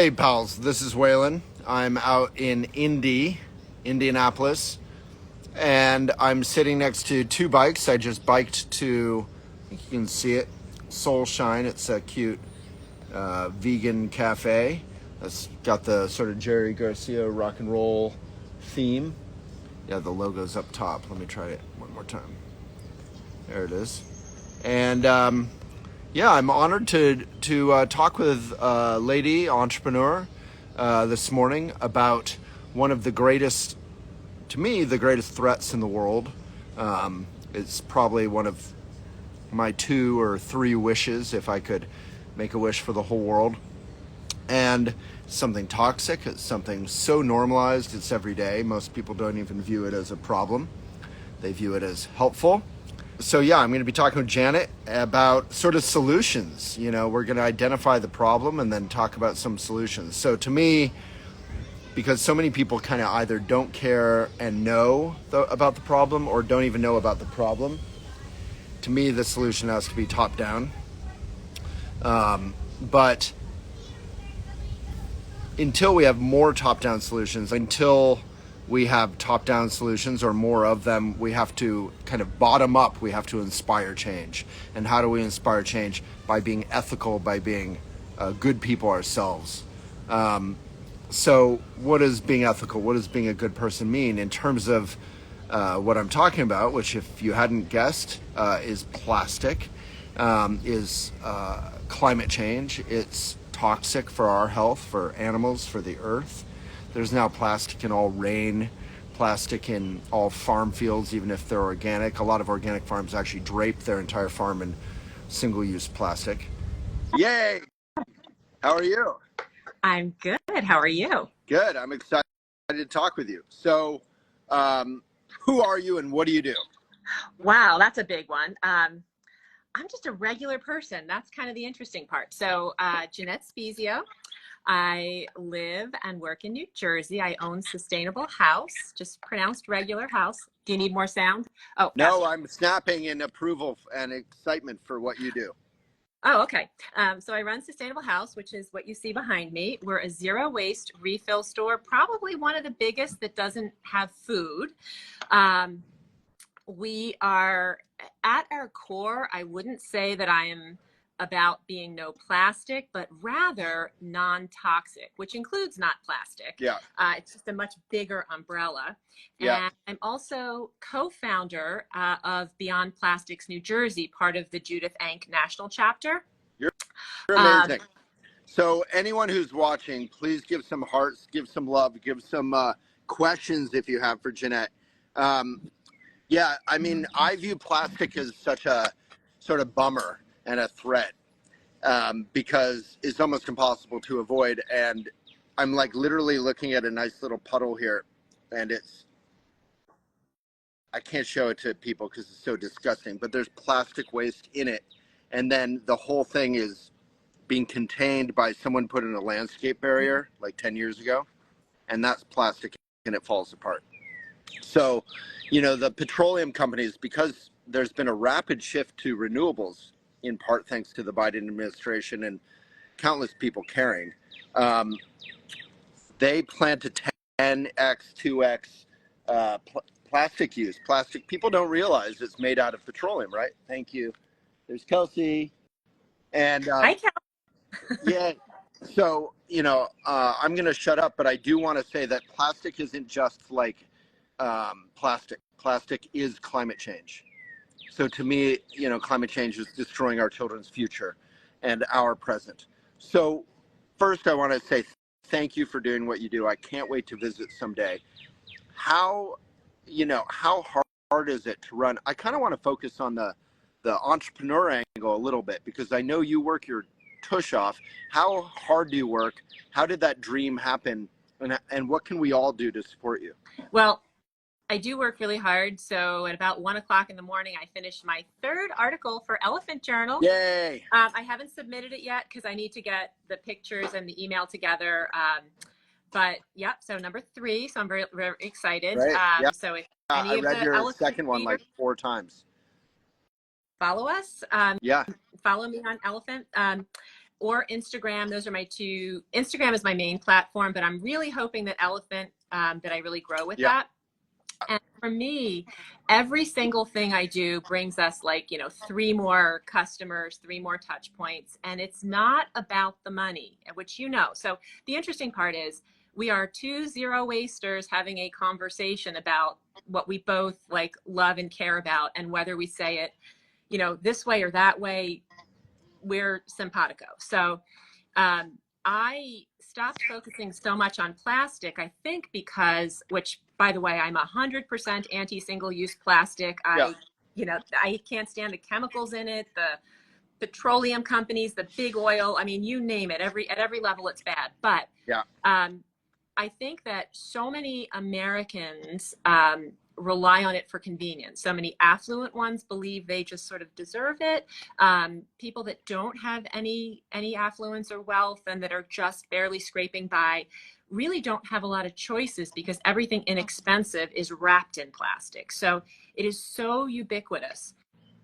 Hey pals, this is Waylon. I'm out in Indianapolis, and I'm sitting next to two bikes. I just biked to, I think you can see it, Soul Shine. It's a cute vegan cafe. It's got the sort of Jerry Garcia rock and roll theme. Yeah, the logo's up top. Let me try it one more time. There it is. And yeah, I'm honored to talk with a lady entrepreneur this morning about one of the greatest, to me, the greatest threats in the world. It's probably one of my 2 or 3 wishes if I could make a wish for the whole world. And something toxic, it's something so normalized, it's every day. Most people don't even view it as a problem. They view it as helpful. So yeah, I'm going to be talking with Janette about sort of solutions. You know, we're going to identify the problem and then talk about some solutions. So to me, because so many people kind of either don't care and know about the problem or don't even know about the problem, to me the solution has to be top down. But until we have more top-down solutions, until we have top-down solutions or more of them, we have to kind of bottom up. We have to inspire change. And how do we inspire change? By being ethical, by being good people ourselves. So what does being ethical, what does being a good person mean in terms of what I'm talking about, which if you hadn't guessed is plastic, is climate change. It's toxic for our health, for animals, for the earth. There's now plastic in all rain, plastic in all farm fields, even if they're organic. A lot of organic farms actually drape their entire farm in single-use plastic. Yay! How are you? I'm good. How are you? Good. I'm excited to talk with you. So, who are you and what do you do? Wow, that's a big one. I'm just a regular person. That's kind of the interesting part. So, Janette Spiezio. I live and work in New Jersey. I own Sustainable Haus, just pronounced regular house. Do you need more sound? Oh, no, I'm snapping in approval and excitement for what you do. Oh, okay. So I run Sustainable Haus, which is what you see behind me. We're a zero waste refill store, probably one of the biggest that doesn't have food. We are at our core, I wouldn't say that I am about being no plastic, but rather non-toxic, which includes not plastic. Yeah. It's just a much bigger umbrella. Yeah. And I'm also co-founder of Beyond Plastics New Jersey, part of the Judith Enck National Chapter. You're amazing. So anyone who's watching, please give some hearts, give some love, give some questions if you have for Janette. Yeah, I mean, I view plastic as such a sort of bummer and a threat because it's almost impossible to avoid. And I'm like literally looking at a nice little puddle here, and I can't show it to people because it's so disgusting, but there's plastic waste in it. And then the whole thing is being contained by someone put in a landscape barrier like 10 years ago. And that's plastic and it falls apart. So, you know, the petroleum companies, because there's been a rapid shift to renewables, in part thanks to the Biden administration and countless people caring, they plan to 10x, 2x plastic use. Plastic, people don't realize it's made out of petroleum, right? Thank you. There's Kelsey. And Hi, Kelsey. yeah, so, you know, I'm going to shut up, but I do want to say that plastic isn't just like plastic. Plastic is climate change. So to me, you know, climate change is destroying our children's future and our present. So first I want to say thank you for doing what you do. I can't wait to visit someday. How, you know, how hard is it to run? I kind of want to focus on the entrepreneur angle a little bit because I know you work your tush off. How hard do you work? How did that dream happen? And what can we all do to support you? Well, I do work really hard. So at about 1 o'clock in the morning, I finished my 3rd article for Elephant Journal. Yay! I haven't submitted it yet because I need to get the pictures and the email together. But yep, so number 3. So I'm very, very excited. Right. Yeah. So if I read your second one like 4 times. Follow us. Yeah. Follow me on Elephant. or Instagram. Those are my two. Instagram is my main platform, but I'm really hoping that Elephant, that I really grow with that. And for me, every single thing I do brings us like, 3 more customers, 3 more touch points. And it's not about the money, which So the interesting part is we are 2 zero wasters having a conversation about what we both like love and care about, and whether we say it, this way or that way, we're simpatico. So I stopped focusing so much on plastic, I think because, which by the way, I'm 100% anti single-use plastic. I can't stand the chemicals in it, the petroleum companies, the big oil. I mean, you name it, at every level it's bad. But I think that so many Americans rely on it for convenience. So many affluent ones believe they just sort of deserve it. People that don't have any affluence or wealth and that are just barely scraping by really don't have a lot of choices, because everything inexpensive is wrapped in plastic. So it is so ubiquitous.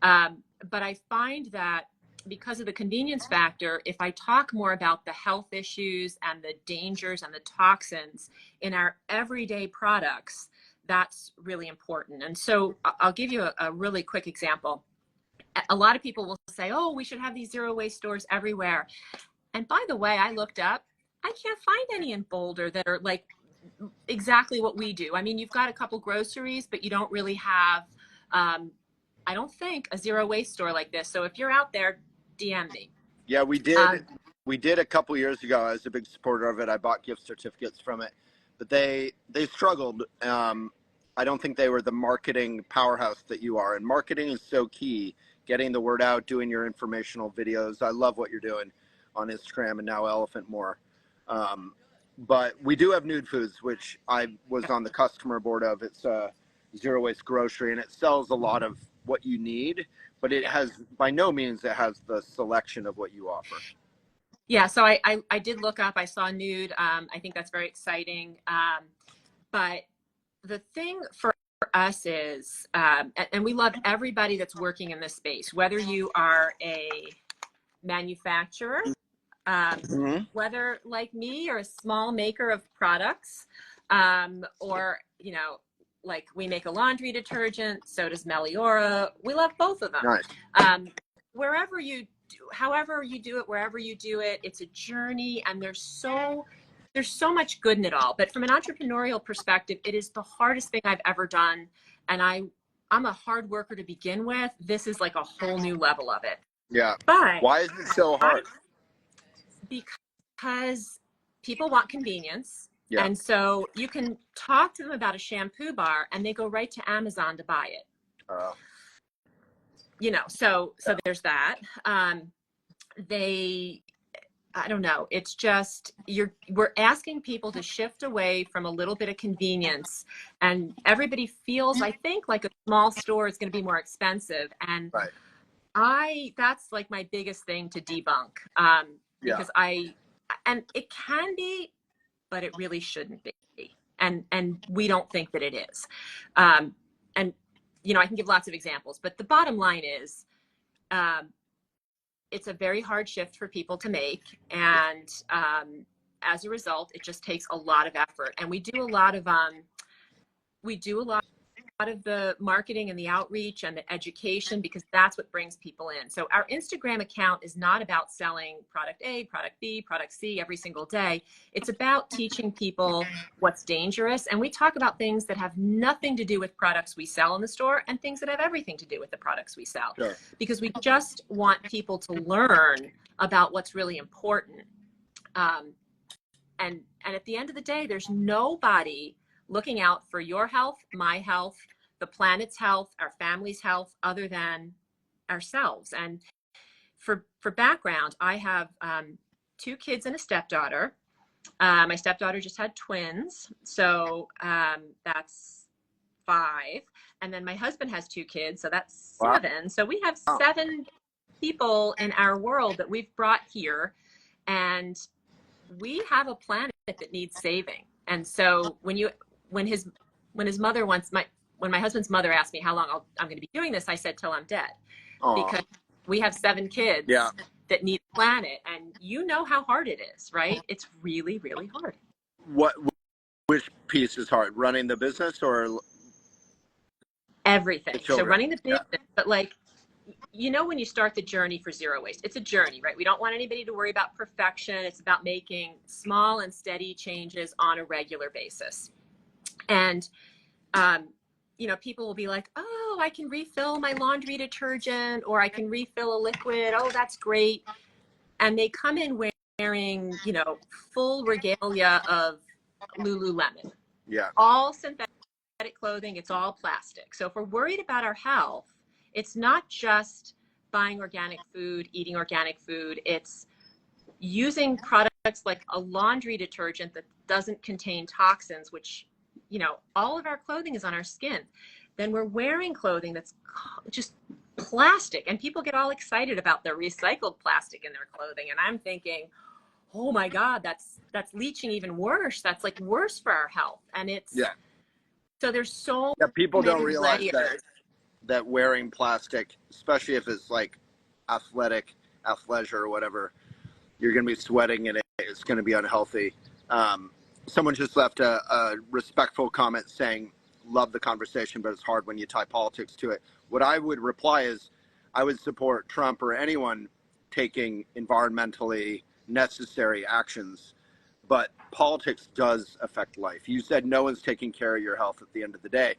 But I find that because of the convenience factor, if I talk more about the health issues and the dangers and the toxins in our everyday products, that's really important. And so I'll give you a really quick example. A lot of people will say, oh, we should have these zero waste stores everywhere. And by the way, I looked up, I can't find any in Boulder that are like exactly what we do. I mean, you've got a couple groceries, but you don't really have, I don't think, a zero waste store like this. So if you're out there, DM me. Yeah, we did a couple years ago. I was a big supporter of it. I bought gift certificates from it, but they struggled. I don't think they were the marketing powerhouse that you are, and marketing is so key. Getting the word out, doing your informational videos. I love what you're doing on Instagram and now Elephant more. But we do have Nude Foods, which I was on the customer board of. It's a zero waste grocery, and it sells a lot of what you need, but it has, by no means, it has the selection of what you offer. Yeah, so I did look up, I saw Nude. I think that's very exciting. But the thing for us is, and we love everybody that's working in this space, whether you are a manufacturer, whether like me, you're a small maker of products, or, like we make a laundry detergent, so does Meliora. We love both of them. Nice. Wherever you do, however you do it, wherever you do it, it's a journey, and there's so much good in it all. But from an entrepreneurial perspective, it is the hardest thing I've ever done. And I'm a hard worker to begin with. This is like a whole new level of it. Yeah. But why is it so hard? Because people want convenience. Yeah. And so you can talk to them about a shampoo bar and they go right to Amazon to buy it. So there's that. I don't know. It's just, we're asking people to shift away from a little bit of convenience, and everybody feels, I think, like a small store is going to be more expensive. And that's like my biggest thing to debunk. Because and it can be, but it really shouldn't be. And we don't think that it is. And, I can give lots of examples, but the bottom line is, it's a very hard shift for people to make. And as a result, it just takes a lot of effort. And we do a lot of the marketing and the outreach and the education, because that's what brings people in. So our Instagram account is not about selling product A, product B, product C every single day. It's about teaching people what's dangerous. And we talk about things that have nothing to do with products we sell in the store and things that have everything to do with the products we sell. Sure. Because we just want people to learn about what's really important. And at the end of the day, there's nobody looking out for your health, my health, the planet's health, our family's health, other than ourselves. And for background, I have 2 kids and a stepdaughter. My stepdaughter just had twins, so that's 5. And then my husband has 2 kids, so that's 7. Wow. So we have 7 people in our world that we've brought here, and we have a planet that needs saving. And so when my husband's mother asked me how long I'm going to be doing this, I said till I'm dead. Aww. Because we have 7 kids. Yeah. that need a planet. And you know how hard it is, right? It's really, really hard. Which piece is hard? Running the business or Everything. the So children? running the business, but like, you know, when you start the journey for zero waste, it's a journey, right? We don't want anybody to worry about perfection. It's about making small and steady changes on a regular basis. And, you know, people will be like, oh, I can refill my laundry detergent, or I can refill a liquid. Oh, that's great. And they come in wearing, you know, full regalia of Lululemon. Yeah. All synthetic clothing. It's all plastic. So if we're worried about our health, it's not just buying organic food, eating organic food. It's using products like a laundry detergent that doesn't contain toxins, which, you know, all of our clothing is on our skin. Then we're wearing clothing that's just plastic, and people get all excited about the recycled plastic in their clothing. And I'm thinking, oh my God, that's leaching even worse. That's like worse for our health. And it's, so there's so People many don't realize layers. that wearing plastic, especially if it's like athleisure or whatever, you're going to be sweating and it's going to be unhealthy. Someone just left a respectful comment saying, love the conversation, but it's hard when you tie politics to it. What I would reply is, I would support Trump or anyone taking environmentally necessary actions, but politics does affect life. You said no one's taking care of your health at the end of the day.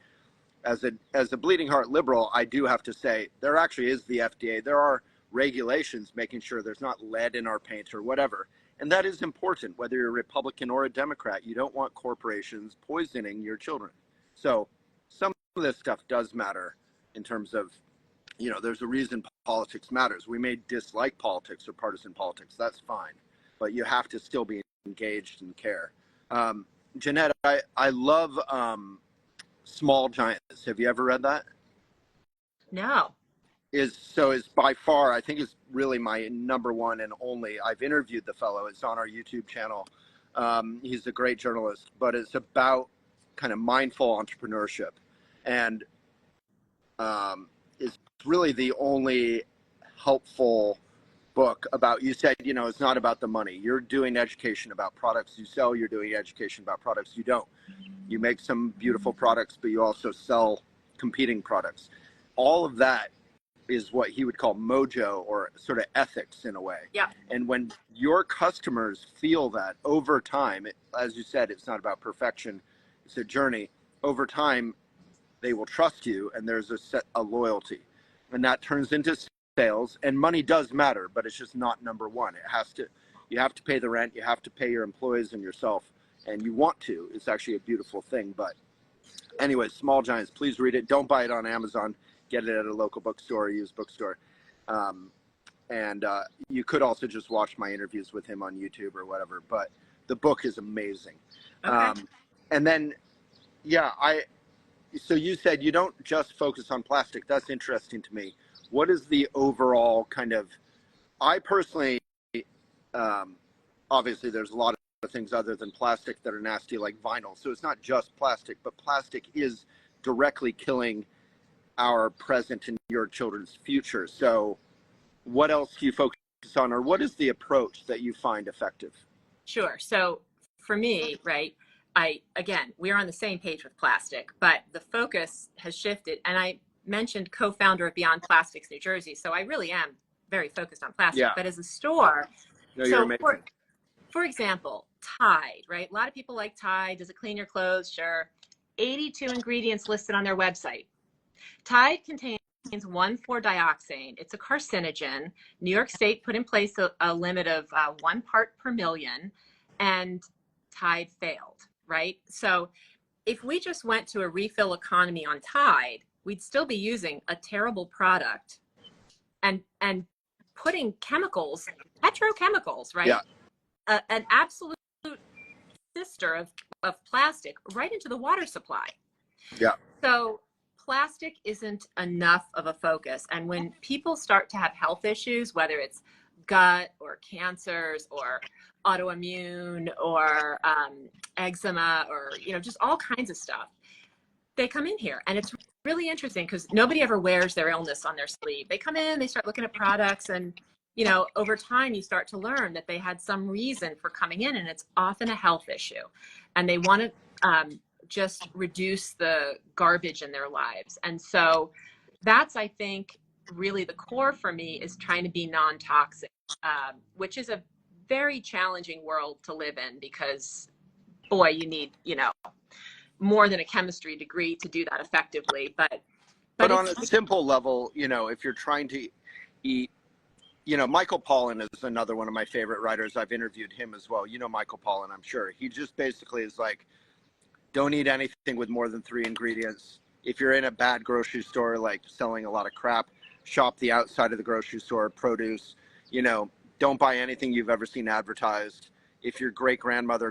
As a bleeding heart liberal, I do have to say there actually is the FDA. There are regulations making sure there's not lead in our paint or whatever. And that is important, whether you're a Republican or a Democrat. You don't want corporations poisoning your children. So some of this stuff does matter in terms of, you know, there's a reason politics matters. We may dislike politics or partisan politics. That's fine. But you have to still be engaged and care. Janette, I love Small Giants. Have you ever read that? No. Is by far, I think, is really my number one and only. I've interviewed the fellow. It's on our YouTube channel. He's a great journalist, but it's about kind of mindful entrepreneurship, and it's really the only helpful book about, you said, you know, it's not about the money. You're doing education about products you sell. You're doing education about products you don't. You make some beautiful products, but you also sell competing products. All of that is what he would call mojo, or sort of ethics in a way. Yeah. And when your customers feel that over time, as you said, it's not about perfection, it's a journey. Over time, they will trust you, and there's a loyalty, and that turns into sales. And money does matter, but it's just not number one. You have to pay the rent, you have to pay your employees and yourself, and you want to. It's actually a beautiful thing. But anyway, Small Giants, please read it. Don't buy it on Amazon. Get it at a local bookstore or used bookstore. And you could also just watch my interviews with him on YouTube or whatever. But the book is amazing. Okay. And then, so you said you don't just focus on plastic. That's interesting to me. What is the overall kind of, I personally, obviously there's a lot of things other than plastic that are nasty, like vinyl. So it's not just plastic, but plastic is directly killing our present and your children's future. So what else do you focus on, or what is the approach that you find effective? Sure. So for me, right, again, we're on the same page with plastic, but the focus has shifted. And I mentioned co-founder of Beyond Plastics New Jersey. So I really am very focused on plastic, but as a store, you're amazing. For example, Tide, right? A lot of people like Tide. Does it clean your clothes? Sure. 82 ingredients listed on their website. Tide contains 1,4-dioxane. It's a carcinogen. New York State put in place a limit of 1 part per million, and Tide failed, right? So if we just went to a refill economy on Tide, we'd still be using a terrible product and putting chemicals, petrochemicals, right? Yeah. An absolute sister of plastic right into the water supply. Yeah. So plastic isn't enough of a focus. And when people start to have health issues, whether it's gut or cancers or autoimmune or eczema or, you know, just all kinds of stuff, they come in here. And it's really interesting because nobody ever wears their illness on their sleeve. They come in, they start looking at products, and you know, over time you start to learn that they had some reason for coming in, and it's often a health issue, and they want to just reduce the garbage in their lives. And so that's, I think, really the core for me, is trying to be non-toxic, which is a very challenging world to live in, because boy, you need, you know, more than a chemistry degree to do that effectively. But on a simple level, you know, if you're trying to eat, you know, Michael Pollan is another one of my favorite writers. I've interviewed him as well. You know Michael Pollan, I'm sure. He just basically is like, don't eat anything with more than 3 ingredients. If you're in a bad grocery store, like selling a lot of crap, shop the outside of the grocery store, produce, you know, don't buy anything you've ever seen advertised. If your grandmother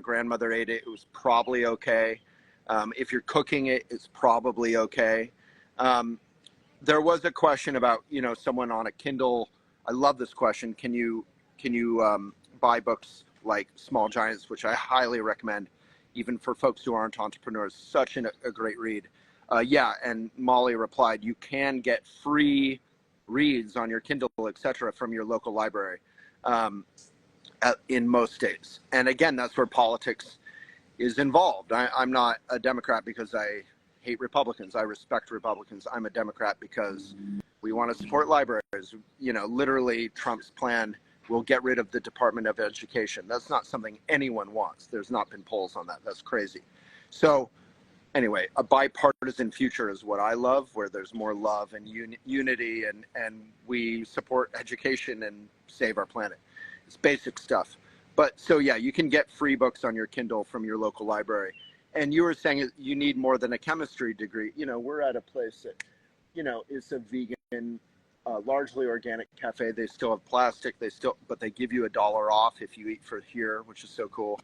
ate it, it was probably okay. If you're cooking it, it's probably okay. There was a question about, you know, someone on a Kindle. I love this question. Can you buy books like Small Giants, which I highly recommend, even for folks who aren't entrepreneurs? Such a great read. Yeah, and Molly replied, you can get free reads on your Kindle, etc., from your local library in most states. And again, that's where politics is involved. I'm not a Democrat because I hate Republicans. I respect Republicans. I'm a Democrat because we want to support libraries. You know, literally Trump's plan will get rid of the Department of Education. That's not something anyone wants. There's not been polls on that. That's crazy. So anyway, a bipartisan future is what I love, where there's more love and unity, and we support education and save our planet. It's basic stuff. But so yeah, you can get free books on your Kindle from your local library. And you were saying you need more than a chemistry degree. You know, we're at a place that, you know, is a vegan, largely organic cafe. They still have plastic. But they give you $1 off if you eat for here, which is so cool.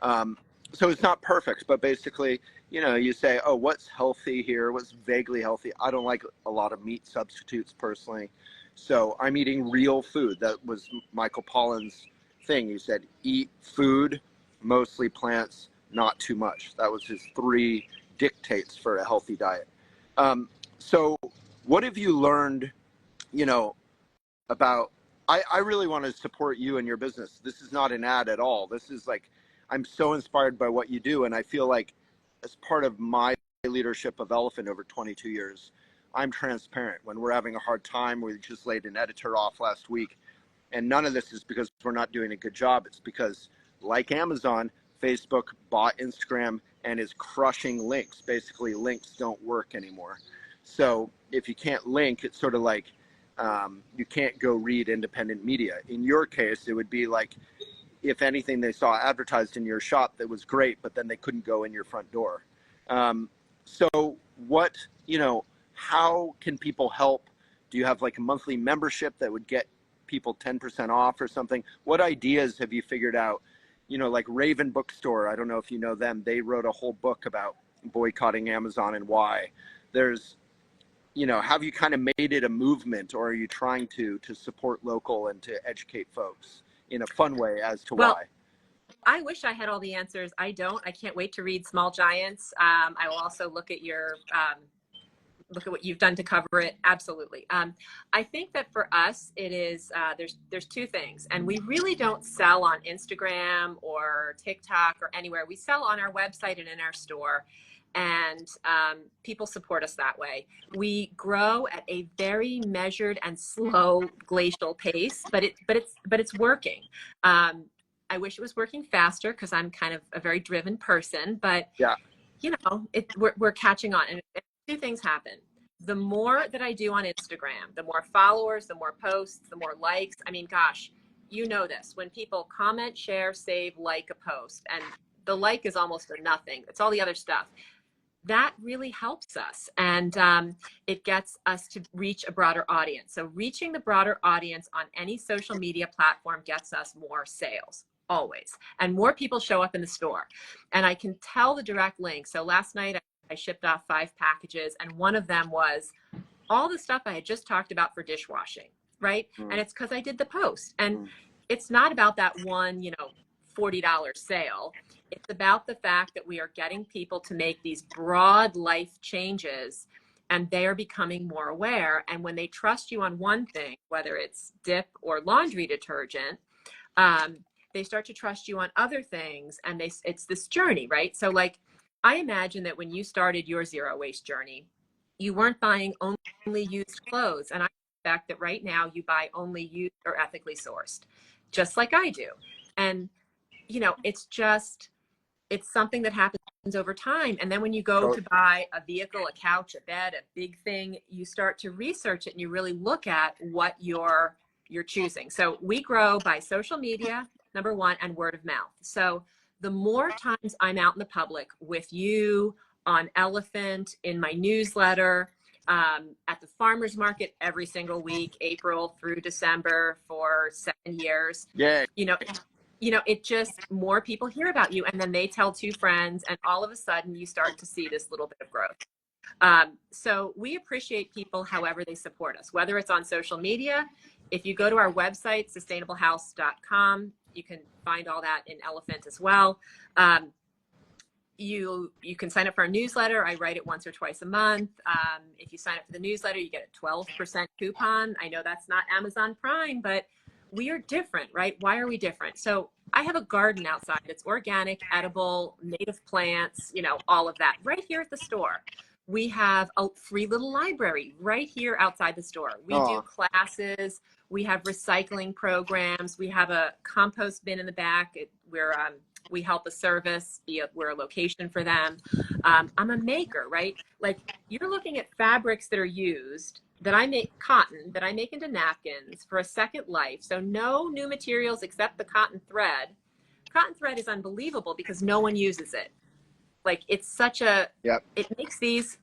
So it's not perfect, but basically, you know, you say, oh, what's healthy here? What's vaguely healthy? I don't like a lot of meat substitutes personally. So I'm eating real food. That was Michael Pollan's thing. He said, eat food, mostly plants, not too much. That was his 3 dictates for a healthy diet. So what have you learned, you know, about, I really want to support you and your business. This is not an ad at all. This is like, I'm so inspired by what you do. And I feel like as part of my leadership of Elephant over 22 years, I'm transparent. When we're having a hard time, we just laid an editor off last week. And none of this is because we're not doing a good job. It's because, like Amazon, Facebook bought Instagram and is crushing links. Basically, links don't work anymore. So if you can't link, it's sort of like you can't go read independent media. In your case, it would be like, if anything they saw advertised in your shop that was great, but then they couldn't go in your front door. So what, you know, how can people help? Do you have like a monthly membership that would get people 10% off or something? What ideas have you figured out? You know, like Raven Bookstore, I don't know if you know them. They wrote a whole book about boycotting Amazon and why. There's, you know, have you kind of made it a movement, or are you trying to support local and to educate folks in a fun way as to why? I wish I had all the answers. I don't. I can't wait to read Small Giants. I will also look at your look at what you've done to cover it. Absolutely. I think that for us, it is there's 2 things, and we really don't sell on Instagram or TikTok or anywhere. We sell on our website and in our store, and people support us that way. We grow at a very measured and slow glacial pace, but it's working. I wish it was working faster, because I'm kind of a very driven person, but Yeah. you know, we're catching on. And 2 things happen. The more that I do on Instagram, the more followers, the more posts, the more likes. I mean, gosh, you know this. When people comment, share, save, like a post, and the like is almost a nothing. It's all the other stuff. That really helps us, and it gets us to reach a broader audience. So reaching the broader audience on any social media platform gets us more sales, always, and more people show up in the store. And I can tell the direct link. So last night I shipped off 5 packages, and one of them was all the stuff I had just talked about for dishwashing, right? And it's because I did the post. And it's not about that one, you know, $40 sale. It's about the fact that we are getting people to make these broad life changes and they are becoming more aware. And when they trust you on one thing, whether it's dip or laundry detergent, they start to trust you on other things, and it's this journey, right? So like, I imagine that when you started your zero waste journey, you weren't buying only used clothes. And I expect that right now you buy only used or ethically sourced, just like I do. And, you know, it's something that happens over time. And then when you go to buy a vehicle, a couch, a bed, a big thing, you start to research it and you really look at what you're choosing. So we grow by social media, number one, and word of mouth. So the more times I'm out in the public with you, on Elephant, in my newsletter, at the farmer's market every single week, April through December for 7 years. Yeah. It just, more people hear about you, and then they tell two friends, and all of a sudden you start to see this little bit of growth. So we appreciate people however they support us, whether it's on social media. If you go to our website, sustainablehouse.com, you can find all that in Elephant as well. You can sign up for our newsletter. I write it once or twice a month. If you sign up for the newsletter, you get a 12% coupon. I know that's not Amazon Prime, but we are different, right? Why are we different? So I have a garden outside that's organic, edible, native plants, all of that right here at the store. We have a free little library right here outside the store. We do classes. We have recycling programs. We have a compost bin in the back where we help a service. We're a location for them. I'm a maker, right? Like, you're looking at fabrics that are used, that I make, cotton, that I make into napkins for a second life. So no new materials except the cotton thread. Cotton thread is unbelievable because no one uses it. Like, it's such a, it makes these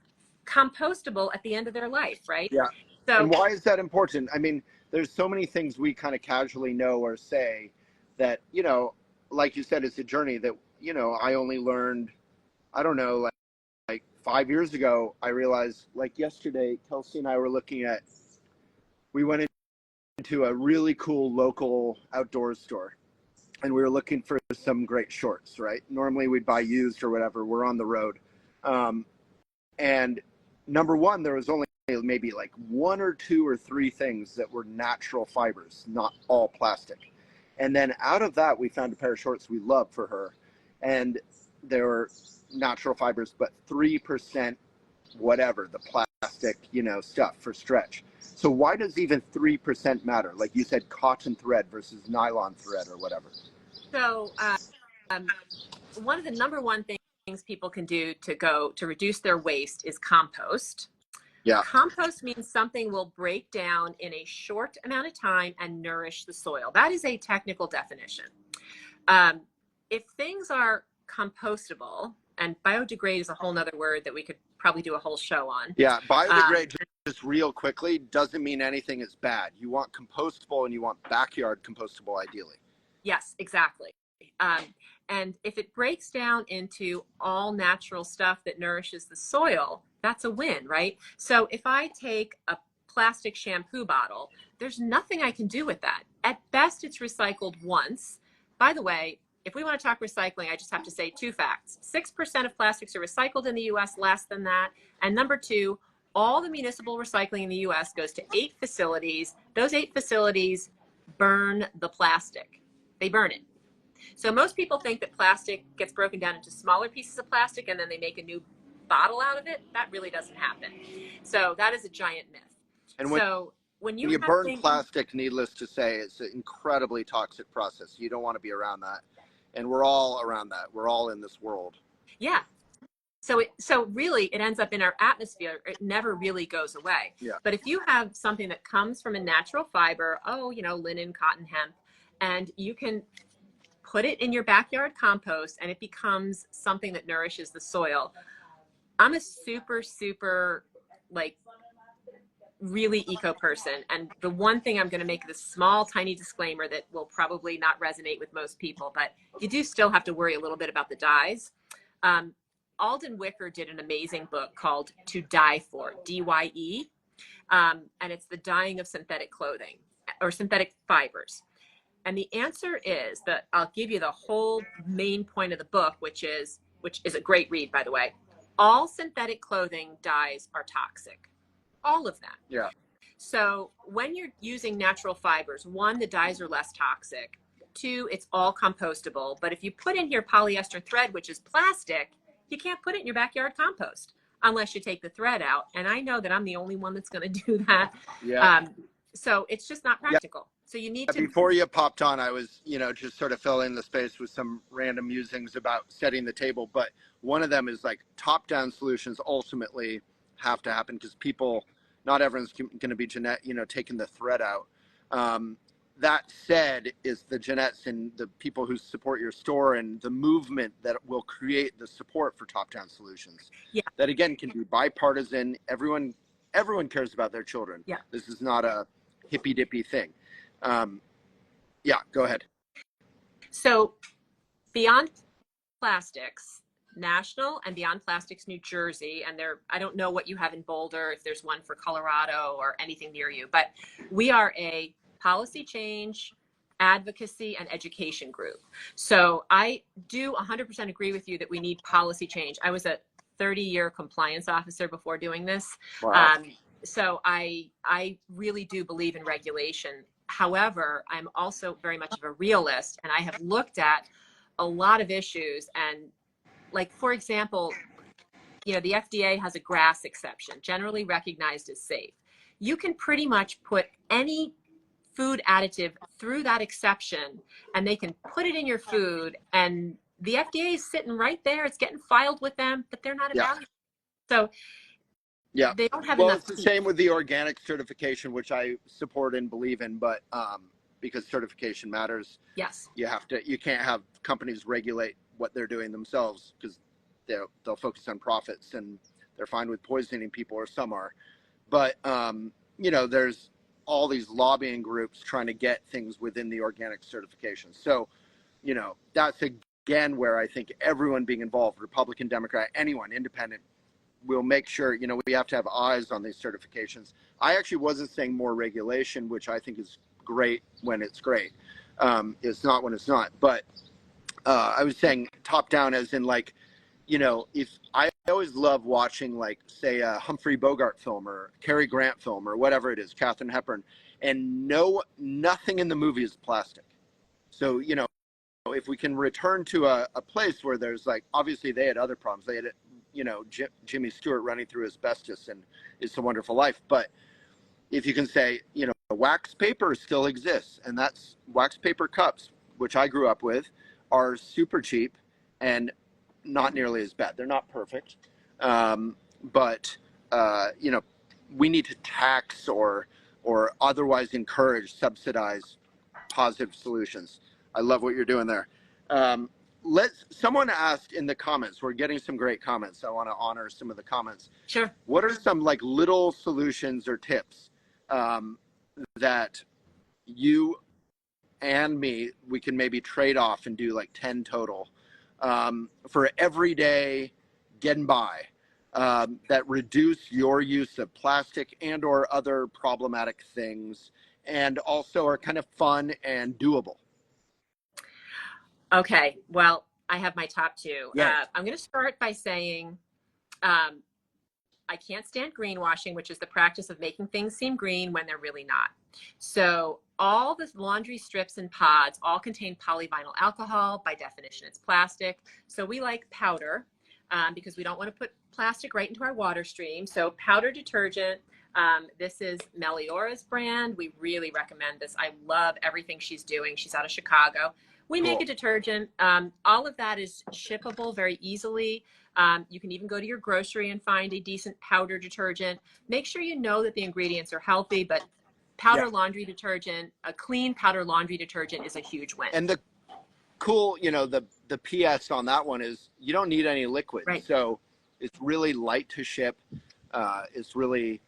compostable at the end of their life, right? Yeah. So, and why is that important? I mean, there's so many things we kind of casually know or say that, like you said, it's a journey that, I only learned, I don't know, like 5 years ago. I realized, like yesterday, Kelsey and I we went into a really cool local outdoors store, and we were looking for some great shorts, right? Normally we'd buy used or whatever. We're on the road. And number one, there was only maybe like 1 or 2 or 3 things that were natural fibers, not all plastic. And then out of that, we found a pair of shorts we love for her. And they were natural fibers, but 3% whatever, the plastic, stuff for stretch. So why does even 3% matter? Like you said, cotton thread versus nylon thread or whatever. So one of the number one things people can do to reduce their waste is compost. Yeah. Compost means something will break down in a short amount of time and nourish the soil. That is a technical definition. If things are compostable, and biodegrade is a whole nother word that we could probably do a whole show on. Yeah, biodegrade, just real quickly, doesn't mean anything is bad. You want compostable and you want backyard compostable ideally. Yes, exactly. And if it breaks down into all natural stuff that nourishes the soil, that's a win, right? So if I take a plastic shampoo bottle, there's nothing I can do with that. At best, it's recycled once. By the way, if we want to talk recycling, I just have to say 2 facts. 6% of plastics are recycled in the US, less than that. And number 2, all the municipal recycling in the US goes to 8 facilities. Those 8 facilities burn the plastic. They burn it. So most people think that plastic gets broken down into smaller pieces of plastic and then they make a new bottle out of it. That really doesn't happen. So that is a giant myth. And when you burn plastic, needless to say, it's an incredibly toxic process. You don't want to be around that. And we're all around that. We're all in this world. Yeah. So really it ends up in our atmosphere. It never really goes away. Yeah. But if you have something that comes from a natural fiber, linen, cotton, hemp, and you can put it in your backyard compost and it becomes something that nourishes the soil. I'm a super, super, really eco person. And the one thing I'm going to make this small, tiny disclaimer that will probably not resonate with most people, but you do still have to worry a little bit about the dyes. Alden Wicker did an amazing book called To Dye For, DYE. And it's the dyeing of synthetic clothing or synthetic fibers. And the answer is that I'll give you the whole main point of the book, which is a great read, by the way. all synthetic clothing dyes are toxic, all of them. Yeah. So when you're using natural fibers, one, the dyes are less toxic. Two, it's all compostable. But if you put in here polyester thread, which is plastic, you can't put it in your backyard compost unless you take the thread out. And I know that I'm the only one that's going to do that. Yeah. So it's just not practical. So you need to. Before you popped on, I was, just sort of filling the space with some random musings about setting the table. But one of them is like top-down solutions ultimately have to happen because people, not everyone's going to be Janette, taking the thread out. That said, is the Janettes and the people who support your store and the movement that will create the support for top-down solutions. Yeah. That again can be bipartisan. Everyone cares about their children. Yeah. This is not a hippy-dippy thing. Yeah, go ahead. So Beyond Plastics National and Beyond Plastics New Jersey, and I don't know what you have in Boulder, if there's one for Colorado or anything near you, but we are a policy change, advocacy, and education group. So I do 100% agree with you that we need policy change. I was a 30-year compliance officer before doing this. Wow. So I really do believe in regulation. However, I'm also very much of a realist, and I have looked at a lot of issues. And like, for example, the FDA has a grass exception, generally recognized as safe. You can pretty much put any food additive through that exception, and they can put it in your food, and the FDA is sitting right there. It's getting filed with them, but they're not evaluating. So yeah, they don't have well, enough. It's the same with the organic certification, which I support and believe in, but because certification matters. Yes. You can't have companies regulate what they're doing themselves because they'll focus on profits and they're fine with poisoning people, or some are. But there's all these lobbying groups trying to get things within the organic certification. So, that's again where I think everyone being involved, Republican, Democrat, anyone, independent, will make sure, we have to have eyes on these certifications. I actually wasn't saying more regulation, which I think is great when it's great. It's not when it's not. But I was saying top down as in like, if I always love watching, like, say, a Humphrey Bogart film or Cary Grant film or whatever it is, Katharine Hepburn, and nothing in the movie is plastic. So, if we can return to a place where there's like, obviously they had other problems. They had, Jimmy Stewart running through asbestos and It's a Wonderful Life. But if you can say, wax paper still exists, and that's wax paper cups, which I grew up with, are super cheap and not nearly as bad. They're not perfect. But we need to tax or otherwise encourage, subsidize positive solutions. I love what you're doing there. Someone asked in the comments, we're getting some great comments. I want to honor some of the comments. Sure. What are some like little solutions or tips that you and me, we can maybe trade off and do like 10 total for everyday getting by that reduce your use of plastic and or other problematic things, and also are kind of fun and doable? Okay, well, I have my top two. Yeah. I'm going to start by saying I can't stand greenwashing, which is the practice of making things seem green when they're really not. So all the laundry strips and pods all contain polyvinyl alcohol. By definition, it's plastic. So we like powder because we don't want to put plastic right into our water stream. So powder detergent. This is Meliora's brand. We really recommend this. I love everything she's doing. She's out of Chicago. We make a detergent. All of that is shippable very easily. You can even go to your grocery and find a decent powder detergent. Make sure you know that the ingredients are healthy, but powder laundry detergent, a clean powder laundry detergent is a huge win. And the cool, the PS on that one is you don't need any liquid. Right. So it's really light to ship. It's really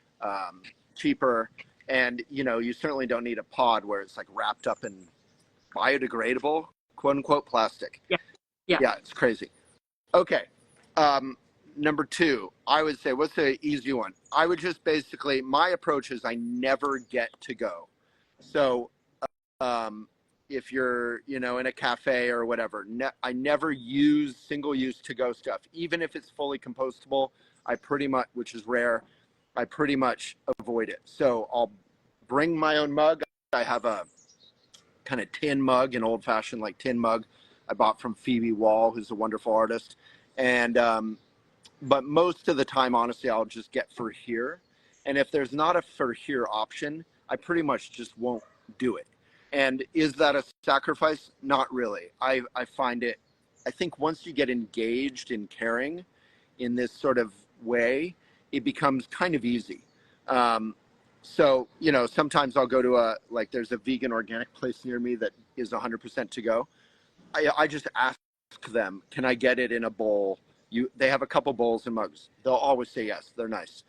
cheaper. And, you certainly don't need a pod where it's like wrapped up in biodegradable, quote unquote, plastic. Yeah, it's crazy. Okay. Number two, I would say, what's the easy one? I would just basically, my approach is I never get to go. So if you're, in a cafe or whatever. I never use single-use to-go stuff, even if it's fully compostable. I pretty much, which is rare, I pretty much avoid it. So I'll bring my own mug. I have a kind of tin mug, an old-fashioned like tin mug I bought from Phoebe Wall, who's a wonderful artist. And but most of the time, honestly, I'll just get for here. And if there's not a for here option, I pretty much just won't do it. And is that a sacrifice? Not really. I find it, I think once you get engaged in caring in this sort of way, it becomes kind of easy. So, sometimes I'll go to there's a vegan organic place near me that is 100% to go. I just ask them, can I get it in a bowl? They have a couple bowls and mugs. They'll always say yes. They're nice.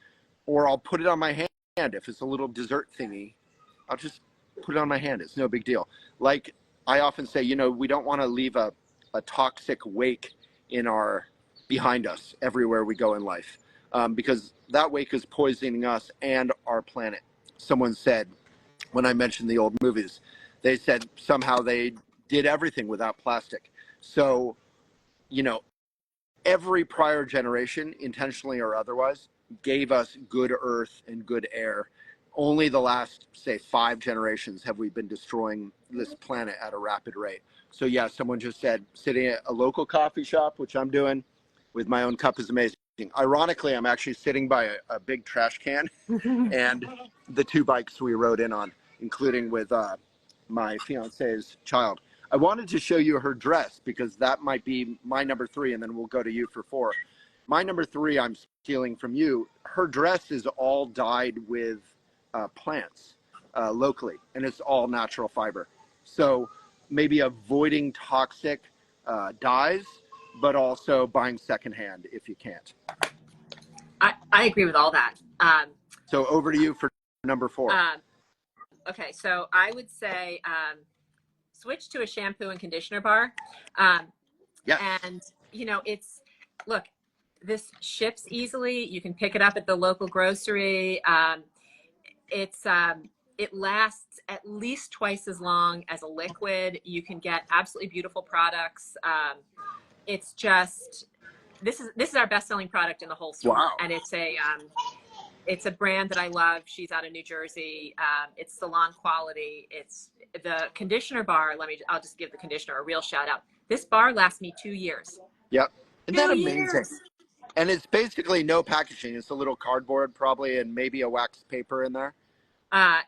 Or I'll put it on my hand. If it's a little dessert thingy, I'll just put it on my hand. It's no big deal. Like I often say, we don't want to leave a toxic wake behind us everywhere we go in life, because that wake is poisoning us and our planet. Someone said, when I mentioned the old movies, they said somehow they did everything without plastic. So, every prior generation, intentionally or otherwise, gave us good earth and good air. Only the last, say, 5 generations have we been destroying this planet at a rapid rate. So yeah, someone just said sitting at a local coffee shop, which I'm doing with my own cup, is amazing. Ironically, I'm actually sitting by a big trash can and the 2 bikes we rode in on, including with my fiance's child. I wanted to show you her dress because that might be my number 3, and then we'll go to you for 4. My number 3, I'm stealing from you. Her dress is all dyed with plants locally, and it's all natural fiber. So maybe avoiding toxic dyes, but also buying secondhand if you can't. I agree with all that. So over to you for number 4. Okay, so I would say switch to a shampoo and conditioner bar. Yes. And, look, this ships easily. You can pick it up at the local grocery. It lasts at least twice as long as a liquid. You can get absolutely beautiful products. It's just, this is our best-selling product in the whole store. Wow. And it's a brand that I love. She's out of New Jersey. It's salon quality. It's the conditioner bar. I'll just give the conditioner a real shout out. This bar lasts me 2 years. Yep. Isn't that amazing? Years. And it's basically no packaging. It's a little cardboard probably and maybe a wax paper in there.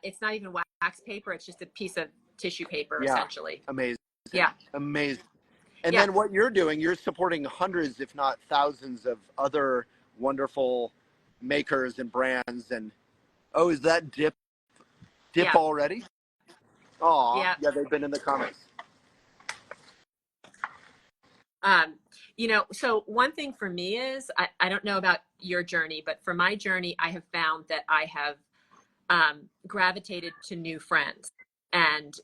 It's not even wax paper. It's just a piece of tissue paper, essentially. Amazing. Yeah. Amazing. And then what you're doing, you're supporting hundreds, if not thousands, of other wonderful makers and brands. And is that dip already? Oh, yeah, they've been in the comments. So one thing for me is, I don't know about your journey, but for my journey, I have found that I have gravitated to new friends. And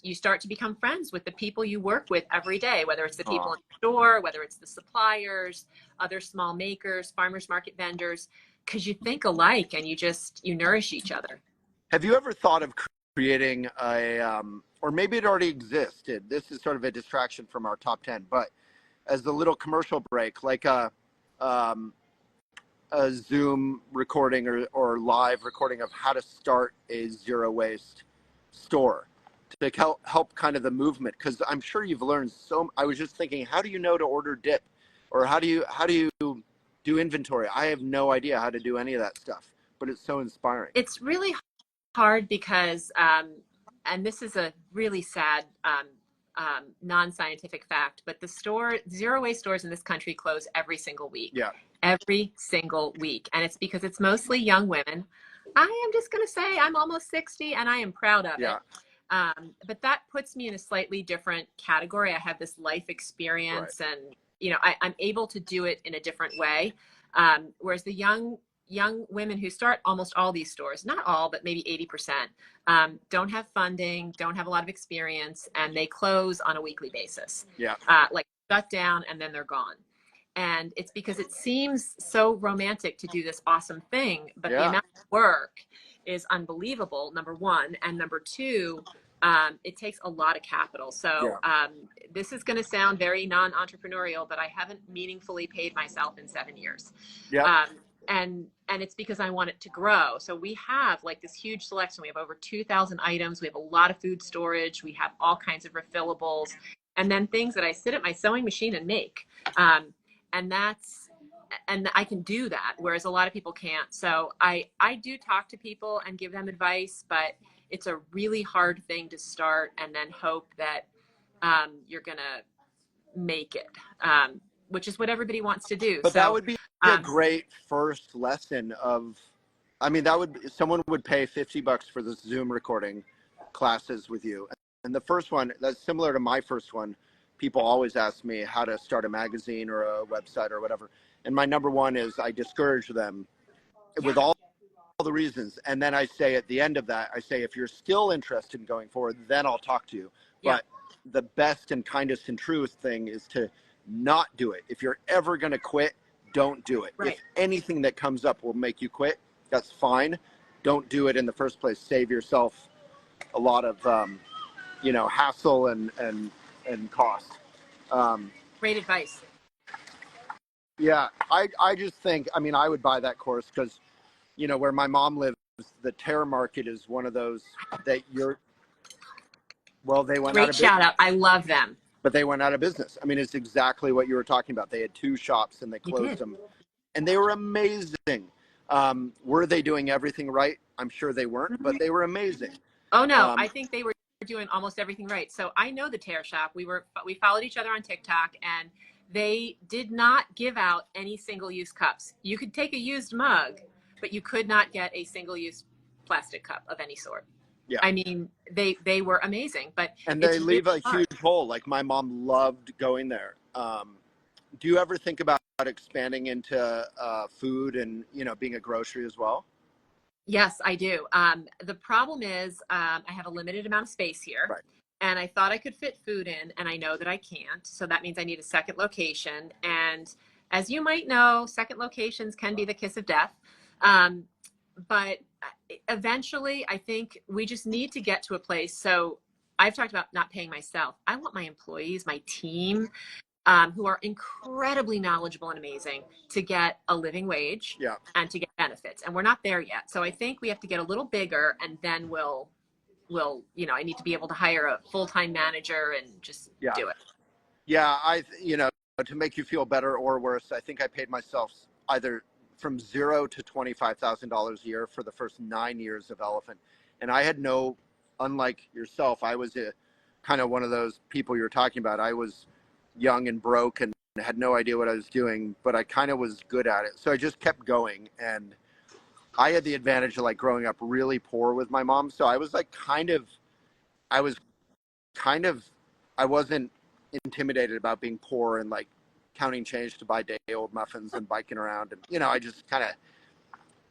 you start to become friends with the people you work with every day, whether it's the people in the store, whether it's the suppliers, other small makers, farmers market vendors, because you think alike and you nourish each other. Have you ever thought of creating or maybe it already existed, this is sort of a distraction from our top 10, but as the little commercial break, like a Zoom recording or live recording of how to start a zero waste store to help kind of the movement? Because I'm sure you've learned I was just thinking, how do you know to order dip, or how do you do inventory? I have no idea how to do any of that stuff, but it's so inspiring. It's really hard because and this is a really sad non-scientific fact, but the zero waste stores in this country close every single week. Yeah. Every single week. And it's because it's mostly young women. I am just going to say I'm almost 60 and I am proud of it. But that puts me in a slightly different category. I have this life experience and, I'm able to do it in a different way. Whereas the young women who start almost all these stores, not all, but maybe 80%, don't have funding, don't have a lot of experience, and they close on a weekly basis. Yeah. Like shut down and then they're gone. And it's because it seems so romantic to do this awesome thing, but the amount of work is unbelievable, number one. And number two, it takes a lot of capital. So Yeah. this is going to sound very non-entrepreneurial, but I haven't meaningfully paid myself in 7 years. Yeah. And it's because I want it to grow. So we have like this huge selection. We have over 2,000 items. We have a lot of food storage. We have all kinds of refillables, and then things that I sit at my sewing machine and make. And I can do that, whereas a lot of people can't. So I do talk to people and give them advice, but it's a really hard thing to start and then hope that you're going to make it, which is what everybody wants to do. But So that would be a great first lesson of, I mean, someone would pay $50 for this Zoom recording classes with you. And the first one, that's similar to my first one. People always ask me how to start a magazine or a website or whatever. And my number one is I discourage them with all the reasons. And then I say at the end of that, I say, if you're still interested in going forward, then I'll talk to you. Yeah. But the best and kindest and truest thing is to not do it. If you're ever going to quit, don't do it. Right. If anything that comes up will make you quit, that's fine. Don't do it in the first place. Save yourself a lot of, hassle and cost. Great advice. Yeah, I just think, I mean, I would buy that course because, where my mom lives, the terror market is one of those that they went Great out of business. shout out. I love them. But they went out of business. I mean, it's exactly what you were talking about. They had 2 shops and they closed them. And they were amazing. Were they doing everything right? I'm sure they weren't, but they were amazing. Oh, no, I think they were doing almost everything right. So I know the Tear Shop. We followed each other on TikTok, and they did not give out any single-use cups. You could take a used mug, but you could not get a single-use plastic cup of any sort. Yeah. I mean, they were amazing, and they leave a huge hole. Like my mom loved going there. Do you ever think about expanding into food and being a grocery as well? Yes, I do. The problem is I have a limited amount of space here. Right. And I thought I could fit food in, and I know that I can't. So that means I need a second location. And as you might know, second locations can be the kiss of death. But eventually, I think we just need to get to a place. So I've talked about not paying myself. I want my employees, my team, who are incredibly knowledgeable and amazing, to get a living wage and to get benefits. And we're not there yet. So I think we have to get a little bigger, and then we'll I need to be able to hire a full-time manager and just do it. Yeah, to make you feel better or worse, I think I paid myself either from $0 to $25,000 a year for the first 9 years of Elephant. And I had unlike yourself, I was kind of one of those people you were talking about. I was young and broke and had no idea what I was doing, but I kind of was good at it. So I just kept going, and I had the advantage of growing up really poor with my mom. So I was I wasn't intimidated about being poor and counting change to buy day-old muffins and biking around. And, I just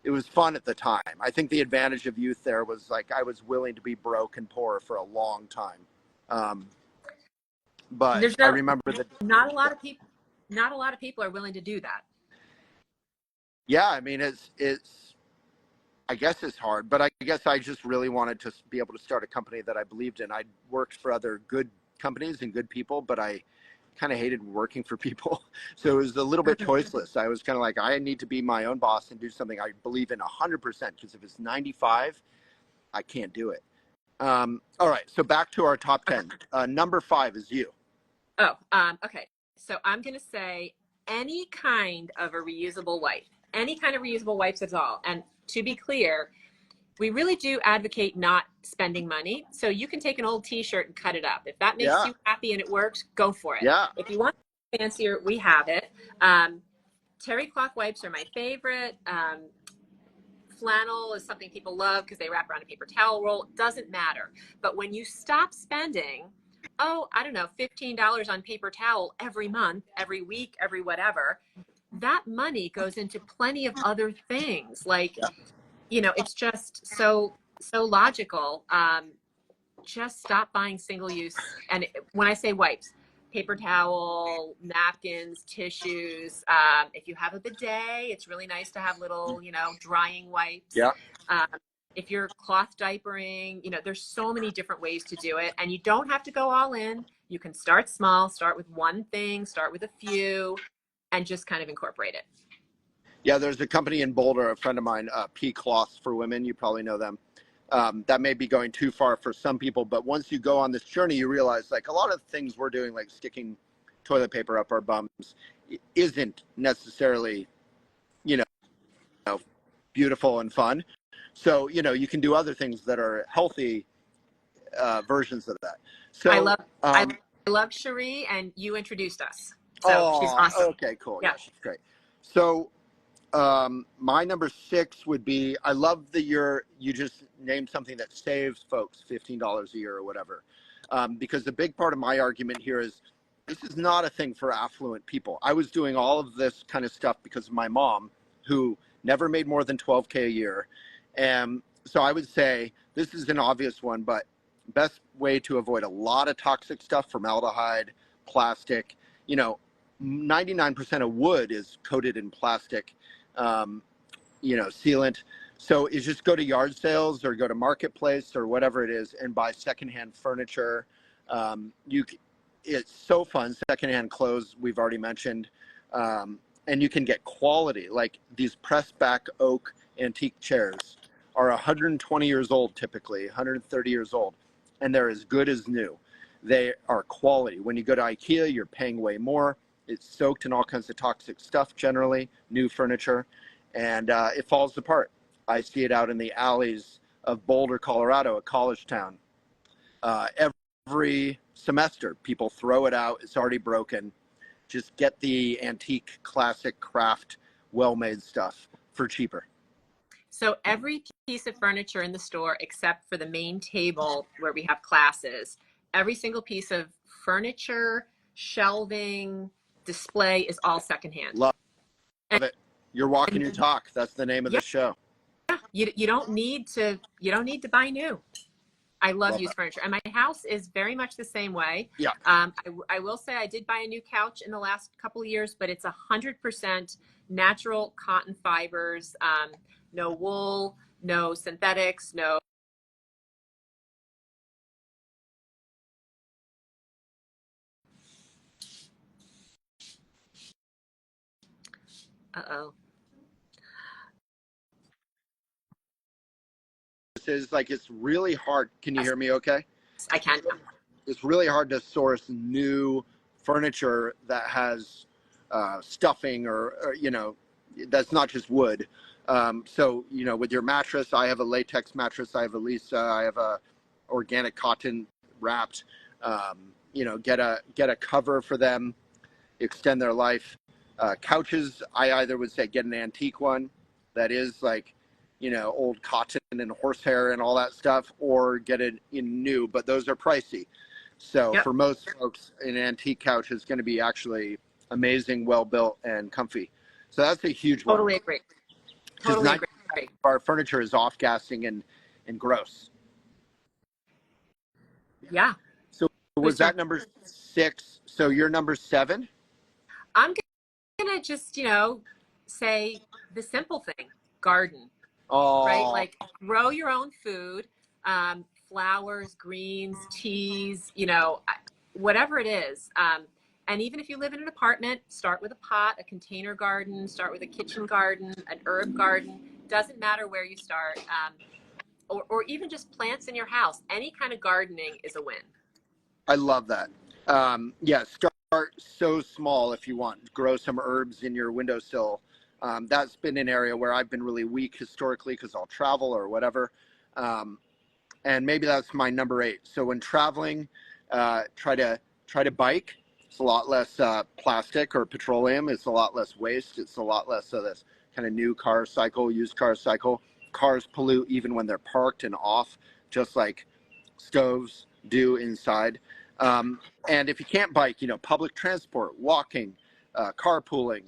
it was fun at the time. I think the advantage of youth there was I was willing to be broke and poor for a long time. But I remember that not a lot of people are willing to do that. Yeah. I mean, I guess it's hard, but I guess I just really wanted to be able to start a company that I believed in. I worked for other good companies and good people, but I kind of hated working for people. So it was a little bit choiceless. I was kind of I need to be my own boss and do something I believe in 100%, because if it's 95, I can't do it. All right. So back to our top 10. Number 5 is you. Oh, okay. So I'm going to say any kind of a reusable wipe, any kind of reusable wipes at all. And to be clear, we really do advocate not spending money. So you can take an old t-shirt and cut it up. If that makes you happy and it works, go for it. Yeah. If you want fancier, we have it. Terry cloth wipes are my favorite. Flannel is something people love because they wrap around a paper towel roll. Doesn't matter. But when you stop spending, I don't know, $15 on paper towel every month, every week, every whatever, that money goes into plenty of other things. It's just so logical. Just stop buying single use. And when I say wipes, paper towel, napkins, tissues. If you have a bidet, it's really nice to have little, drying wipes. Yeah. if you're cloth diapering, there's so many different ways to do it, and you don't have to go all in. You can start small, start with one thing, start with a few, and just kind of incorporate it. Yeah, there's a company in Boulder, a friend of mine, P Cloths for Women. You probably know them. That may be going too far for some people, but once you go on this journey, you realize like a lot of things we're doing, like sticking toilet paper up our bums, isn't necessarily, you know, beautiful and fun. So, you can do other things that are healthy versions of that. I So, love I love Cherie, and you introduced us, so she's oh, awesome. okay, cool. Yeah. Yeah, she's great. So, my number 6 would be, I love that you just named something that saves folks $15 a year or whatever. Because the big part of my argument here is this is not a thing for affluent people. I was doing all of this kind of stuff because of my mom, who never made more than 12K a year. And so I would say this is an obvious one, but best way to avoid a lot of toxic stuff, formaldehyde, plastic, 99% of wood is coated in plastic, sealant. So is just go to yard sales or go to marketplace or whatever it is and buy secondhand furniture. It's so fun. Secondhand clothes, we've already mentioned. And you can get quality, like these pressed back oak antique chairs are 120 years old, typically 130 years old, and they're as good as new. They are quality. When you go to IKEA, you're paying way more. It's soaked in all kinds of toxic stuff, generally, new furniture, and it falls apart. I see it out in the alleys of Boulder, Colorado, a college town. Every semester, people throw it out. It's already broken. Just get the antique, classic, craft, well-made stuff for cheaper. So every piece of furniture in the store, except for the main table where we have classes, every single piece of furniture, shelving, display is all secondhand. Love And, it. You're walking your talk. That's the name of the show. Yeah, you don't need to buy new. I love used that. furniture, and my house is very much the same way. Yeah. I will say I did buy a new couch in the last couple of years, but it's 100% natural cotton fibers, no wool, no synthetics, no. Uh-oh. Is like it's really hard. Can you hear me okay? I can. It's really hard to source new furniture that has stuffing or that's not just wood. So with your mattress, I have a latex mattress. I have a Lisa. I have a organic cotton wrapped. Get a cover for them, extend their life. Couches, I either would say get an antique one that is like old cotton and horsehair and all that stuff, or get it in new, but those are pricey. So Yep. for most folks, an antique couch is going to be actually amazing, well built, and comfy. So that's a huge one. Totally agree. Because Totally agree. our furniture is off gassing and gross. Yeah. So was that number 6? So you're number 7? I'm gonna just say the simple thing: garden. Oh, Right? Like grow your own food, flowers, greens, teas, whatever it is. And even if you live in an apartment, start with a pot, a container garden, start with a kitchen garden, an herb garden. Doesn't matter where you start. Or even just plants in your house. Any kind of gardening is a win. I love that. Start so small if you want. Grow some herbs in your windowsill. That's been an area where I've been really weak historically because I'll travel or whatever. And maybe that's my number 8. So when traveling, try to bike. It's a lot less plastic or petroleum. It's a lot less waste. It's a lot less of this kind of new car cycle, used car cycle. Cars pollute even when they're parked and off, just like stoves do inside. And if you can't bike, public transport, walking, carpooling,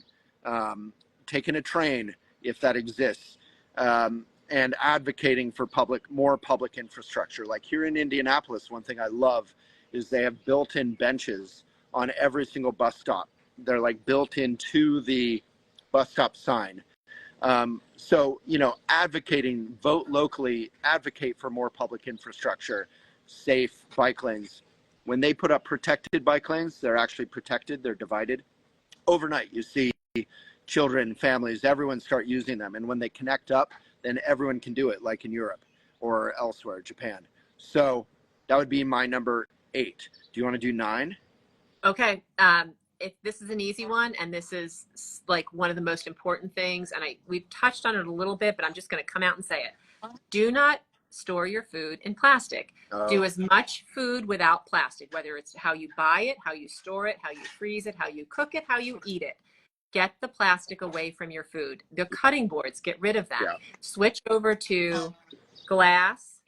taking a train if that exists, and advocating for more public infrastructure. Like here in Indianapolis, one thing I love is they have built-in benches on every single bus stop. They're like built into the bus stop sign. So, you know, advocating, vote locally, advocate for more public infrastructure, safe bike lanes. When they put up protected bike lanes, they're actually protected, they're divided. Overnight, you see children, families, everyone start using them. And when they connect up, then everyone can do it, like in Europe or elsewhere, Japan. So that would be my number 8. Do you want to do 9? Okay. This is an easy one, and this is like one of the most important things. And we've touched on it a little bit, but I'm just going to come out and say it. Do not store your food in plastic. Do as much food without plastic, whether it's how you buy it, how you store it, how you freeze it, how you cook it, how you eat it. Get the plastic away from your food. The cutting boards, get rid of them. Yeah. Switch over to glass,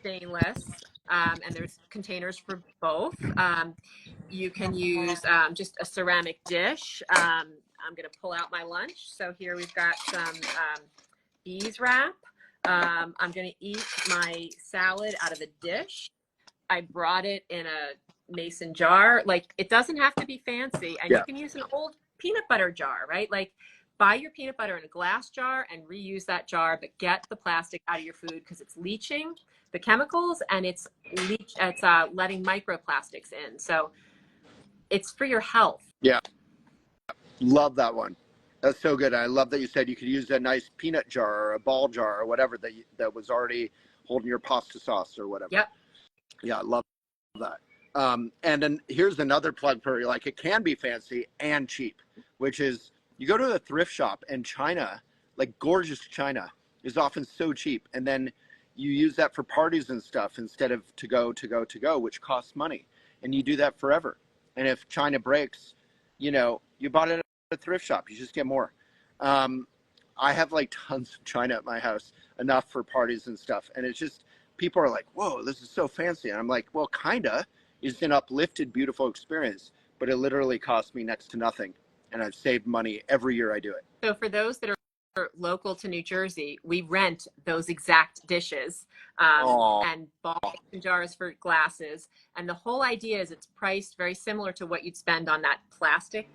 stainless, and there's containers for both. You can use just a ceramic dish. I'm going to pull out my lunch. So here we've got some bees wrap. I'm going to eat my salad out of a dish. I brought it in a mason jar. Like, it doesn't have to be fancy. And you can use an old peanut butter jar, right? Like, buy your peanut butter in a glass jar and reuse that jar, but get the plastic out of your food because it's leaching the chemicals, and it's letting microplastics in. So it's for your health. Yeah. Love that one. That's so good. I love that you said you could use a nice peanut jar or a ball jar or whatever that was already holding your pasta sauce or whatever. Yep. Yeah, I love that. And then here's another plug for you. Like, it can be fancy and cheap, which is you go to a thrift shop, and China, like gorgeous China, is often so cheap. And then you use that for parties and stuff instead of to go, which costs money. And you do that forever. And if China breaks, you know, you bought it at a thrift shop, you just get more. I have like tons of China at my house, enough for parties and stuff. And it's just, people are like, whoa, this is so fancy. And I'm like, well, kinda. It's an uplifted, beautiful experience, but it literally costs me next to nothing. And I've saved money every year I do it. So for those that are local to New Jersey, we rent those exact dishes and ball jars for glasses. And the whole idea is it's priced very similar to what you'd spend on that plastic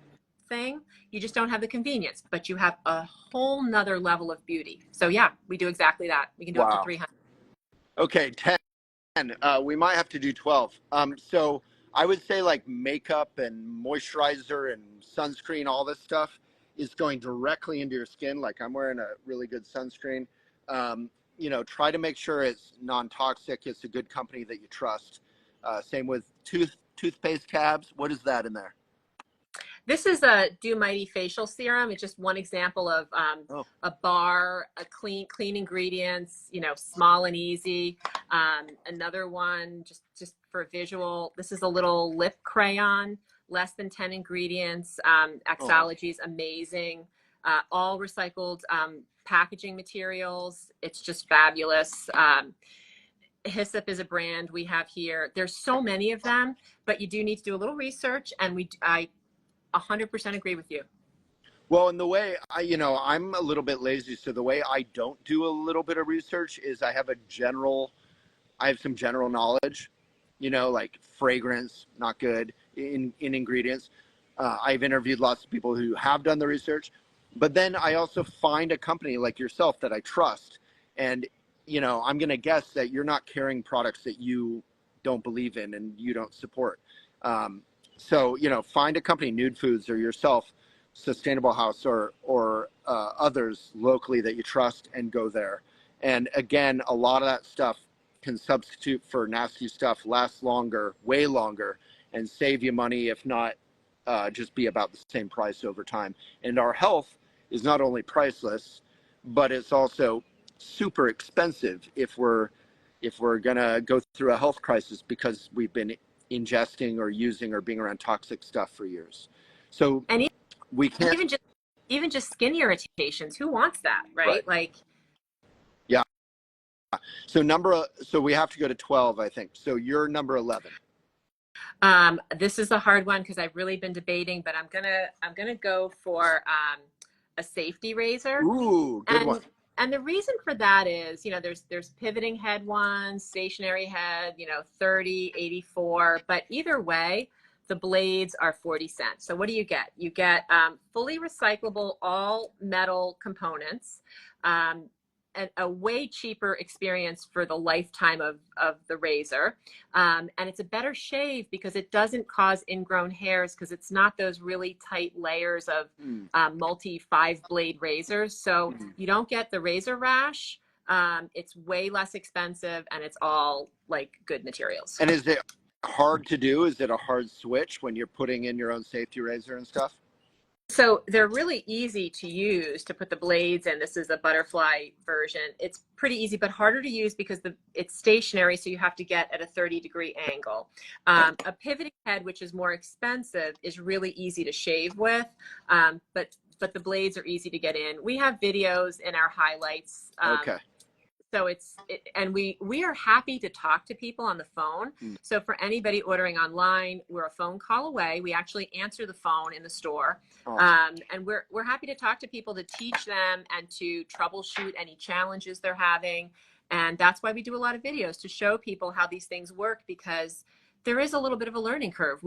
thing. You just don't have the convenience, but you have a whole nother level of beauty. So yeah, we do exactly that. We can do up to 300. Okay, 10. We might have to do 12. So I would say like makeup and moisturizer and sunscreen, all this stuff is going directly into your skin. Like, I'm wearing a really good sunscreen. You know, try to make sure it's non-toxic. It's a good company that you trust. Same with toothpaste tabs. What is that in there? This is a Do Mighty facial serum. It's just one example of a bar, clean ingredients, you know, small and easy. Another one, just for visual, this is a little lip crayon, less than 10 ingredients. Axology is amazing. All recycled packaging materials. It's just fabulous. Hyssop is a brand we have here. There's so many of them, but you do need to do a little research, and I 100% agree with you. Well, and the way I'm a little bit lazy. So the way I don't do a little bit of research is I have some general knowledge, you know, like fragrance, not good in ingredients. I've interviewed lots of people who have done the research, but then I also find a company like yourself that I trust. And, you know, I'm going to guess that you're not carrying products that you don't believe in and you don't support. So, you know, find a company, Nude Foods or yourself, Sustainable Haus or others locally that you trust, and go there. And again, a lot of that stuff can substitute for nasty stuff, last longer, way longer, and save you money, if not just be about the same price over time. And our health is not only priceless, but it's also super expensive if we're gonna go through a health crisis because we've been ingesting or using or being around toxic stuff for years. So and we can't even just skin irritations. Who wants that, right? Like, yeah. So we have to go to 12, I think. So you're number 11. This is a hard one because I've really been debating, but I'm gonna go for a safety razor. Ooh, good one. And the reason for that is, you know, there's pivoting head ones, stationary head, you know, 30, 84, but either way, The blades are 40 cents. So what do you get? You get fully recyclable, all metal components, a way cheaper experience for the lifetime of the razor. And it's a better shave because it doesn't cause ingrown hairs, because it's not those really tight layers of multi 5-blade razors. So you don't get the razor rash. It's way less expensive, and it's all like good materials. And is it hard to do? Is it a hard switch when you're putting in your own safety razor and stuff? So they're really easy to use to put the blades in. This is a butterfly version. It's pretty easy, but harder to use because it's stationary, so you have to get at a 30-degree angle. A pivoting head, which is more expensive, is really easy to shave with, but the blades are easy to get in. We have videos in our highlights. Okay. So and we are happy to talk to people on the phone. So for anybody ordering online, we're a phone call away. We actually answer the phone in the store. Awesome. And we're happy to talk to people, to teach them and to troubleshoot any challenges they're having. And that's why we do a lot of videos, to show people how these things work, because there is a little bit of a learning curve.